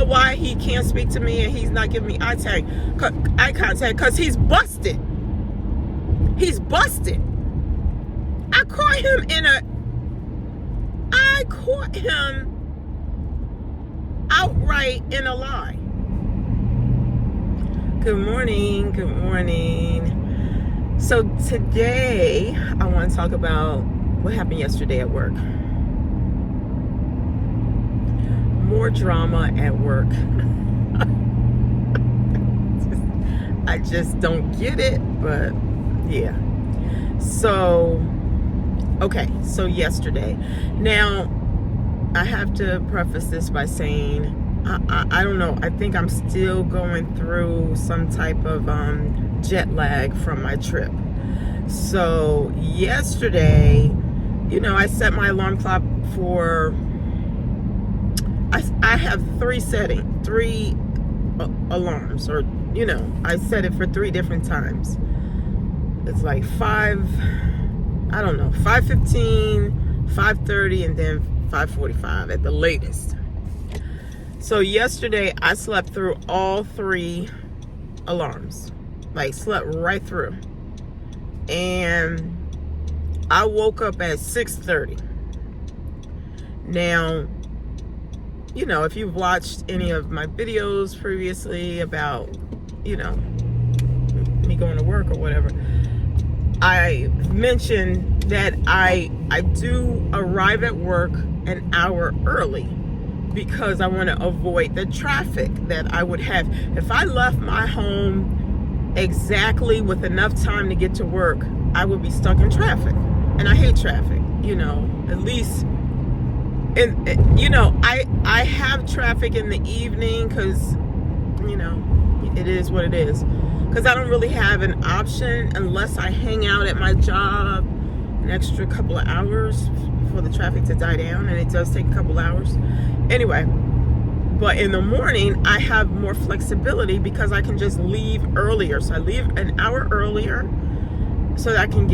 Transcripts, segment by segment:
know why he can't speak to me and he's not giving me eye contact? Because he's busted. He's busted. I caught him outright in a lie. Good morning. Good morning. So today I want to talk about what happened yesterday at work. More drama at work. I just don't get it, but yeah. So, okay, so yesterday. Now, I have to preface this by saying, I don't know, I think I'm still going through some type of jet lag from my trip. So, yesterday, I set my alarm clock for, I have three alarms, or, I set it for 3 different times. It's like 5:15, 5:30, and then 5:45 at the latest. So yesterday I slept through all 3 alarms, like slept right through, and I woke up at 6:30. Now, if you've watched any of my videos previously about, me going to work or whatever, I mentioned that I do arrive at work an hour early because I want to avoid the traffic that I would have. If I left my home exactly with enough time to get to work, I would be stuck in traffic. And I hate traffic, at least. And, I have traffic in the evening because, it is what it is. Because I don't really have an option unless I hang out at my job an extra couple of hours for the traffic to die down, and it does take a couple hours. Anyway, but in the morning, I have more flexibility because I can just leave earlier. So I leave an hour earlier so that I can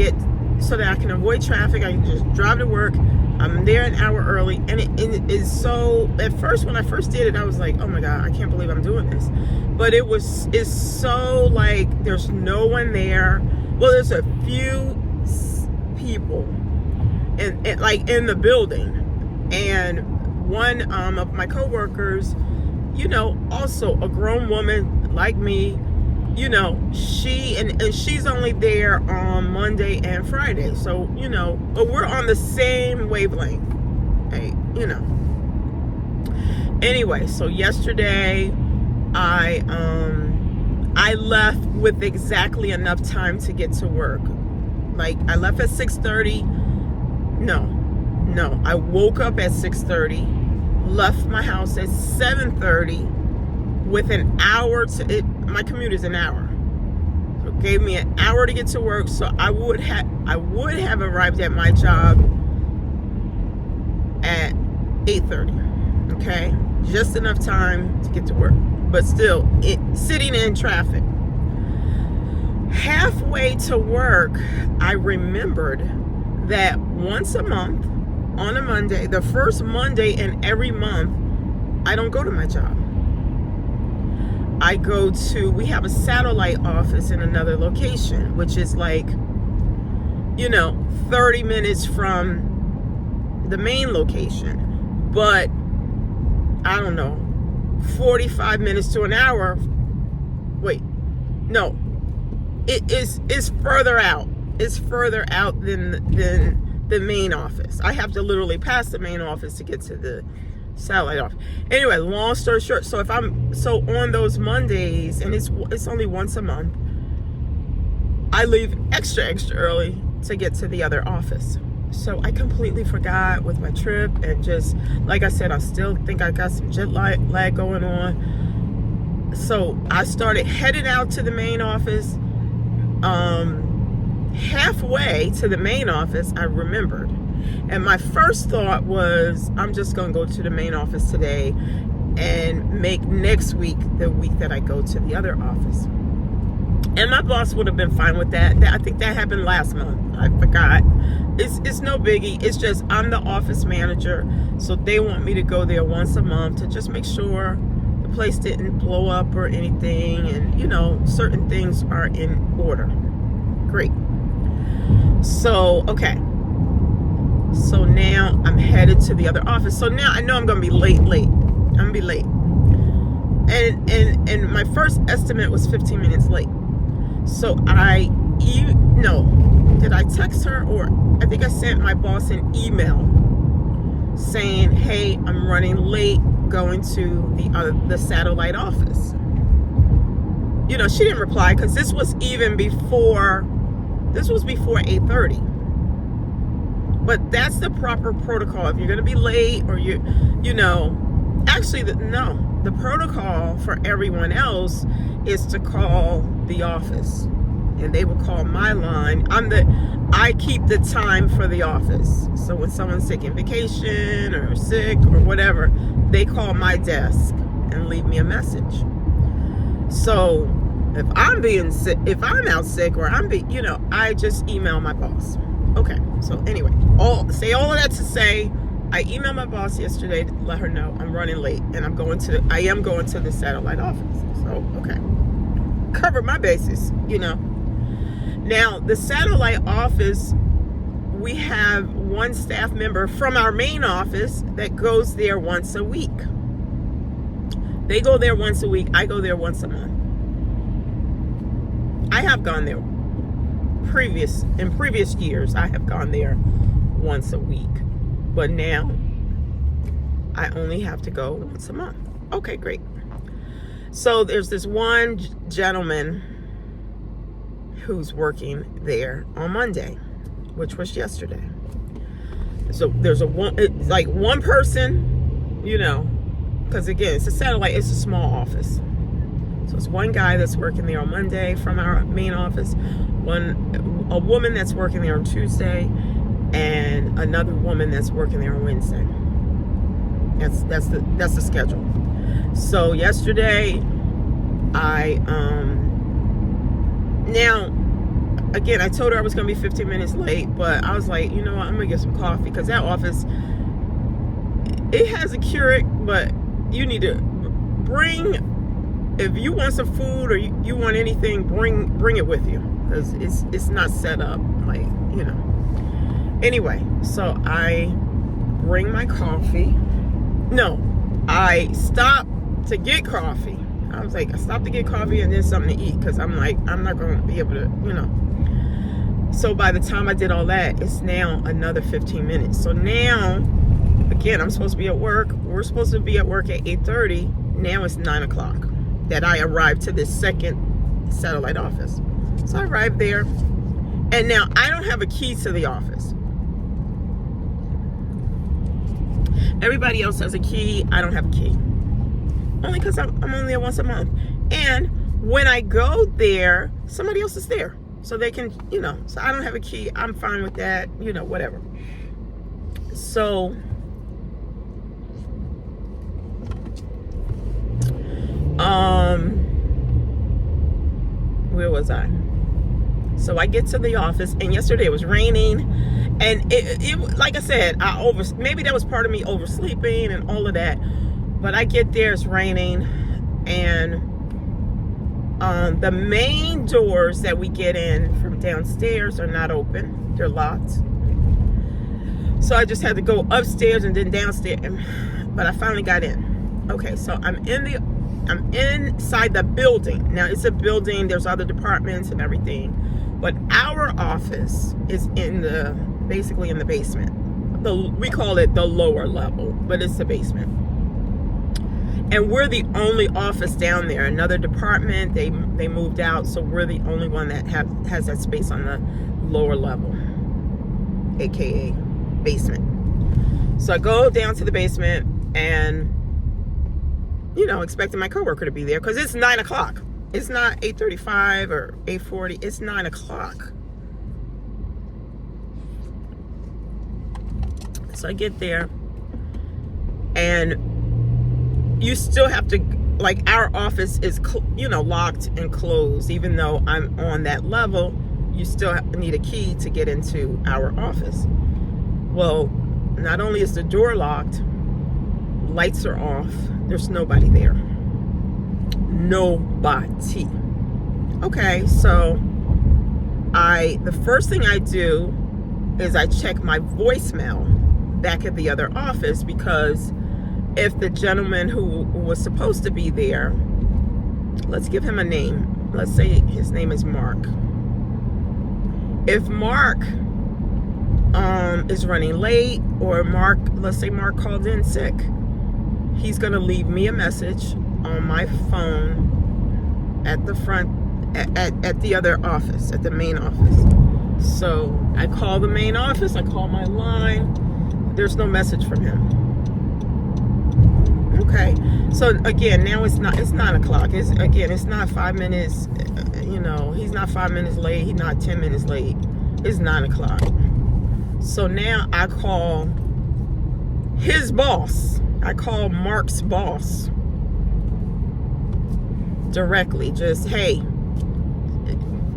avoid traffic. I can just drive to work. I'm there an hour early, and it is so, at first, when I first did it, I was like, oh my God, I can't believe I'm doing this. But it's so like, there's no one there. Well, there's a few people in the building. And one of my coworkers, also a grown woman like me, she's only there on Monday and Friday. So, but we're on the same wavelength. Hey, Anyway, so yesterday I left with exactly enough time to get to work. Like, I left at 6:30. No. I woke up at 6:30, left my house at 7:30 with an hour my commute is an hour. So it gave me an hour to get to work, so I would have arrived at my job at 8:30. Okay? Just enough time to get to work. But still, sitting in traffic. Halfway to work, I remembered that once a month, on a Monday, the first Monday in every month, I don't go to my job. We have a satellite office in another location, which is like, 30 minutes from the main location. But, I don't know, 45 minutes to an hour. Wait, no. It's further out. It's further out than the main office. I have to literally pass the main office to get to the satellite office. Anyway, long story short, so on those Mondays, and it's only once a month, I leave extra early to get to the other office. So I completely forgot with my trip, and just like I said, I still think I got some jet lag going on. So I started heading out to the main office. Halfway to the main office, I remembered, and my first thought was, I'm just gonna go to the main office today and make next week the week that I go to the other office. And my boss would have been fine with that. I think that happened last month. I forgot. It's no biggie. It's just I'm the office manager, so they want me to go there once a month to just make sure the the place didn't blow up or anything, and certain things are in order. Great. So okay, so now I'm headed to the other office. So now I know I'm gonna be late. I'm gonna be late, and my first estimate was 15 minutes late. So did I text her, or I think I sent my boss an email saying, hey, I'm running late going to the satellite office. She didn't reply, because this was before 8:30. But that's the proper protocol. If you're going to be late, or the protocol for everyone else is to call the office, and they will call my line. I keep the time for the office. So when someone's taking vacation or sick or whatever, they call my desk and leave me a message. So if I'm out sick, or I just email my boss. Okay. So anyway, all of that to say, I emailed my boss yesterday to let her know I'm running late, and I am going to the satellite office. So okay, covered my bases. Now, the satellite office, we have one staff member from our main office that goes there once a week. They go there once a week. I go there once a month. I have gone there in previous years. I have gone there once a week. But now, I only have to go once a month. Okay, great. So there's this one gentleman who's working there on Monday, which was yesterday. So there's one person, because again, it's a satellite, it's a small office. So it's one guy that's working there on Monday from our main office, a woman that's working there on Tuesday, and another woman that's working there on Wednesday. That's the schedule. So yesterday, now, again, I told her I was going to be 15 minutes late, but I was like, you know what, I'm going to get some coffee, because that office, it has a Keurig, but you need to if you want some food or you want anything, bring it with you, because it's not set up, Anyway, so I bring my coffee. No, I stopped to get coffee. I was like, I stopped to get coffee and then something to eat, because I'm like, I'm not going to be able to, So by the time I did all that, it's now another 15 minutes. So now, again, I'm supposed to be at work. We're supposed to be at work at 8:30. Now it's 9 o'clock that I arrived to this second satellite office. So I arrived there, and now I don't have a key to the office. Everybody else has a key. I don't have a key. Only because I'm only there once a month. And when I go there, somebody else is there. So they can, so I don't have a key. I'm fine with that, whatever. So, where was I? So I get to the office, and yesterday it was raining, and it like I said, maybe that was part of me oversleeping and all of that. But I get there, it's raining, and the main doors that we get in from downstairs are not open. They're locked. So I just had to go upstairs and then downstairs, but I finally got in. Okay, so I'm inside the building. Now, it's a building, there's other departments and everything, but our office is basically in the basement. We call it the lower level, but it's the basement. And we're the only office down there. Another department, they moved out, so we're the only one that has that space on the lower level, aka basement. So I go down to the basement, and expecting my coworker to be there, because it's 9 o'clock. It's not 8:35 or 8:40. It's 9 o'clock. So I get there, and you still have to, our office is, locked and closed. Even though I'm on that level, you still need a key to get into our office. Well, not only is the door locked, lights are off, there's nobody there. Nobody. Okay, so the first thing I do is I check my voicemail back at the other office, because if the gentleman who was supposed to be there, let's give him a name. Let's say his name is Mark. If Mark is running late, or let's say Mark called in sick, he's going to leave me a message on my phone at the front, at the other office, at the main office. So I call the main office, I call my line, there's no message from him. Okay, so again, now it's 9 o'clock. It's not 5 minutes, he's not 5 minutes late, he's not 10 minutes late. It's 9 o'clock. So now I call his boss. I call Mark's boss directly. Just, hey,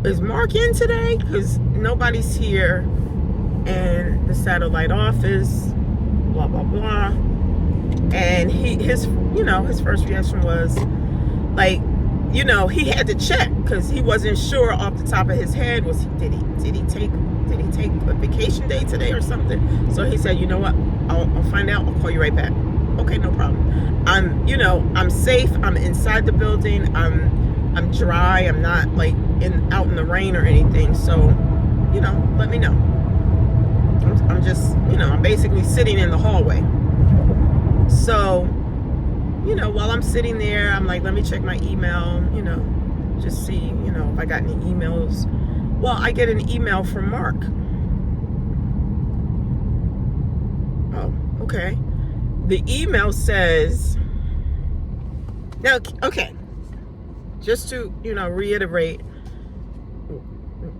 is Mark in today? Because nobody's here in the satellite office, blah, blah, blah. And his first reaction was like, he had to check, because he wasn't sure off the top of his head. Did he take a vacation day today or something? So he said, you know what, I'll find out, I'll call you right back. Okay, no problem. I'm safe, I'm inside the building, I'm dry, I'm not like out in the rain or anything, so let me know. I'm just, I'm basically sitting in the hallway. So while I'm sitting there, I'm like, let me check my email, just see, if I got any emails. Well, I get an email from Mark. Oh, okay. The email says, now, okay, just to, reiterate,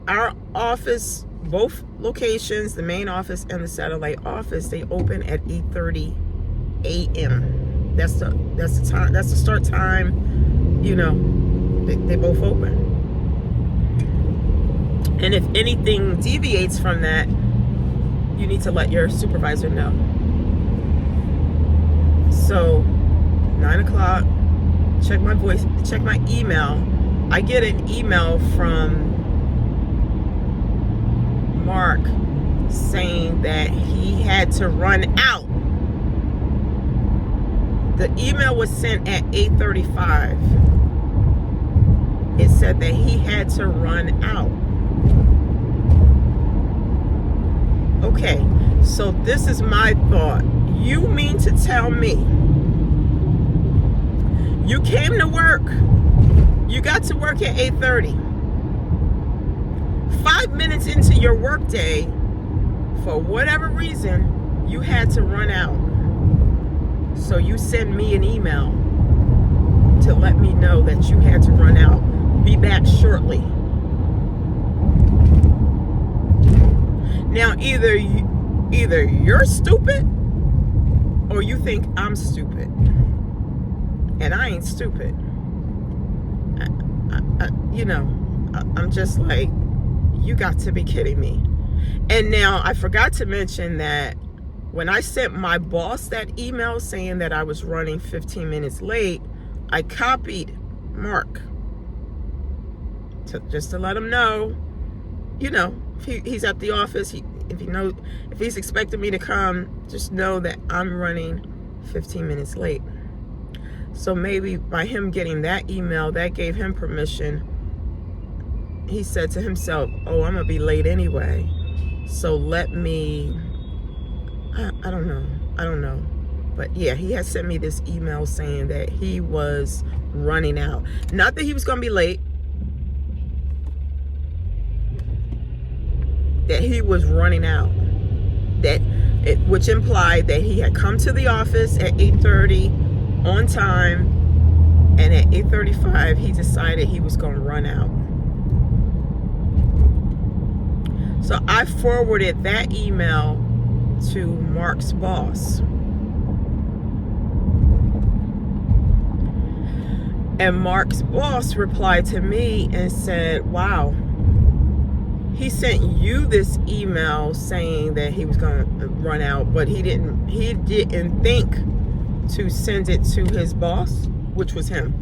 our office, both locations, the main office and the satellite office, they open at 8:30 a.m. That's the time. That's the start time. They both open. And if anything deviates from that, you need to let your supervisor know. So 9 o'clock, check my email. I get an email from Mark saying that he had to run out. The email was sent at 8:35. It said that he had to run out. Okay, so this is my thought. You mean to tell me you came to work, you got to work at 8:30. 5 minutes into your workday, for whatever reason, you had to run out. So you send me an email to let me know that you had to run out. Be back shortly. Now, either you're stupid, or you think I'm stupid. And I ain't stupid. I'm just like, you got to be kidding me. And now I forgot to mention that when I sent my boss that email saying that I was running 15 minutes late, I copied Mark just to let him know, if he's at the office, if he's expecting me to come, just know that I'm running 15 minutes late. So maybe by him getting that email, that gave him permission. He said to himself, oh, I'm gonna be late anyway, so let me, I don't know. But yeah, he had sent me this email saying that he was running out. Not that he was gonna be late, that he was running out. Which implied that he had come to the office at 8:30 on time, and at 8:35 he decided he was gonna run out. So I forwarded that email to Mark's boss. And Mark's boss replied to me and said, wow, he sent you this email saying that he was going to run out, but he didn't think to send it to his boss, which was him.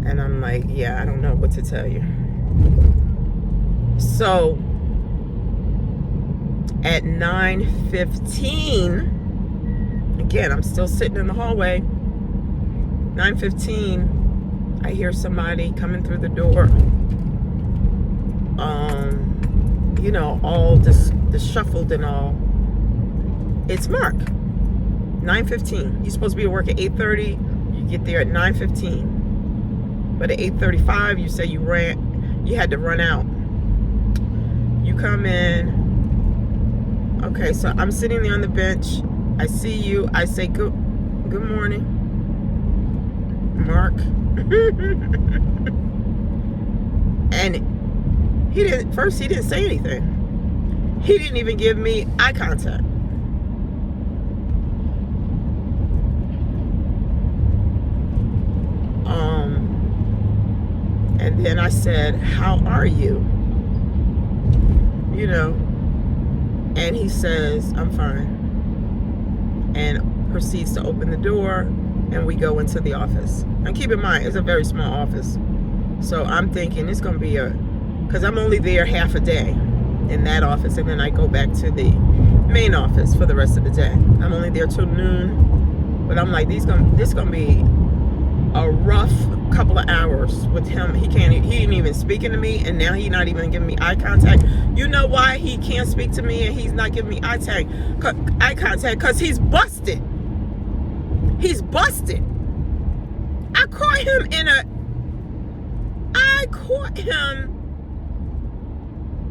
And I'm like, yeah, I don't know what to tell you. So at 9:15, again, I'm still sitting in the hallway. 9:15, I hear somebody coming through the door. You know, all disheveled and all. It's Mark. 9:15. You're supposed to be at work at 8:30. You get there at 9:15. But at 8:35, you say you had to run out. You come in. Okay, so I'm sitting there on the bench. I see you. I say, good morning, Mark. And he didn't say anything. He didn't even give me eye contact. And then I said, how are you? You know, and he says, I'm fine. And proceeds to open the door, and we go into the office. And keep in mind, it's a very small office. So I'm thinking it's going to be because I'm only there half a day in that office, and then I go back to the main office for the rest of the day. I'm only there till noon, but I'm like, this is going to be a rough couple of hours with him. He ain't even speaking to me, and now he's not even giving me eye contact. You know why he can't speak to me and he's not giving me eye contact? Because he's busted. He's busted. I caught him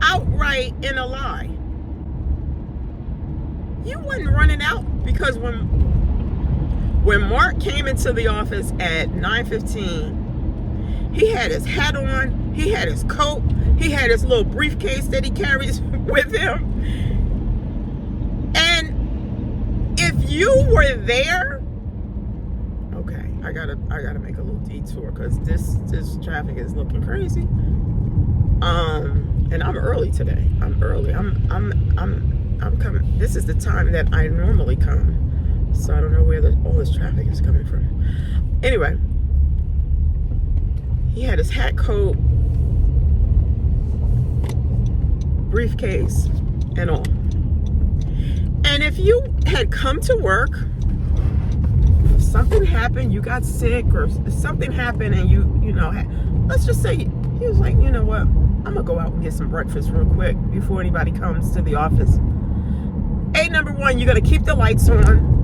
outright in a lie. You wasn't running out, because when Mark came into the office at 9:15, he had his hat on, he had his coat, he had his little briefcase that he carries with him. And if you were there, okay, I gotta make a little detour because this traffic is looking crazy. And I'm early today. I'm early. I'm coming. This is the time that I normally come. So I don't know where all this traffic is coming from. Anyway, he had his hat, coat, briefcase, and all. And if you had come to work, if something happened, you got sick, or something happened, and you know, let's just say he was like, you know what, I'm gonna go out and get some breakfast real quick before anybody comes to the office. Number one, you gotta keep the lights on.